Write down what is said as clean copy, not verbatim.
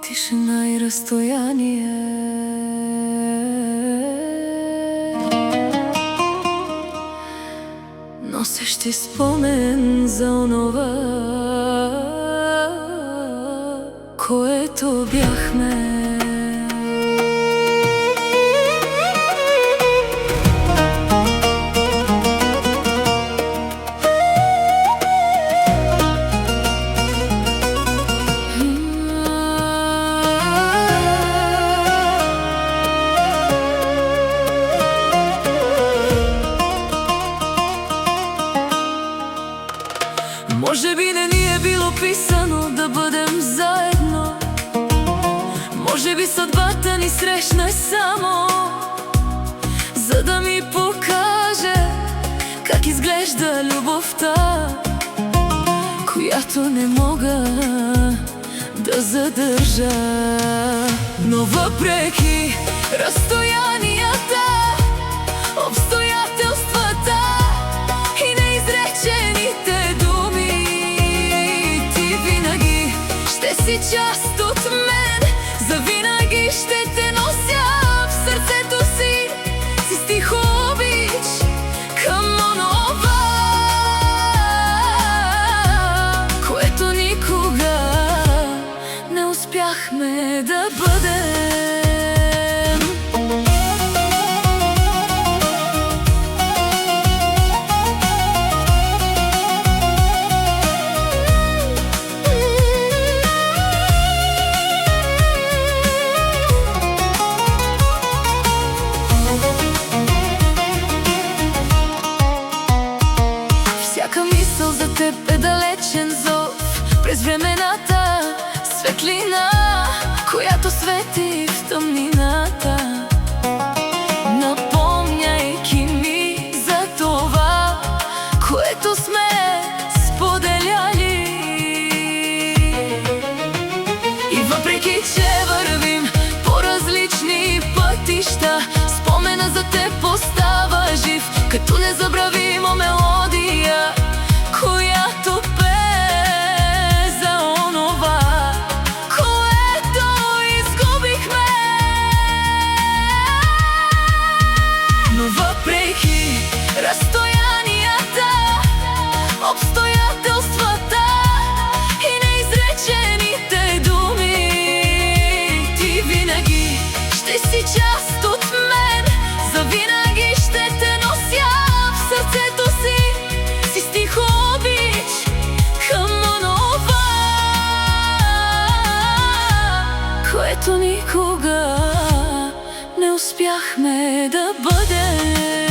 тишина и разстояние. Носещи спомен за онова, което бяхме. Може би не ни е било писано да бъдем заедно. Може би съдбата ни срещна само за да ми покаже как изглежда любовта, която не мога да задържа. Но въпреки разстоянията, обстоятелствата и неизречените думи, ти винаги ще си част от мен. Завинаги ще те нося в сърцето си, си стих обич към онова, което никога не успяхме да бъдем. Всяка мисъл за теб е далечен зов през времената, светлина, която свети в тъмнината, напомняйки ми за това, което сме споделяли. И въпреки че вървим по различни пътища, спомена за теб остава жив, като незабравима мелодия, която пее за онова, което изгубихме. Но въпреки разстоянията, обстоятелствата и неизречените думи, ти винаги ще си част от мен. Завинаги ще те нося в сърцето си, си стих обич към онова, което никога не успяхме да бъдем.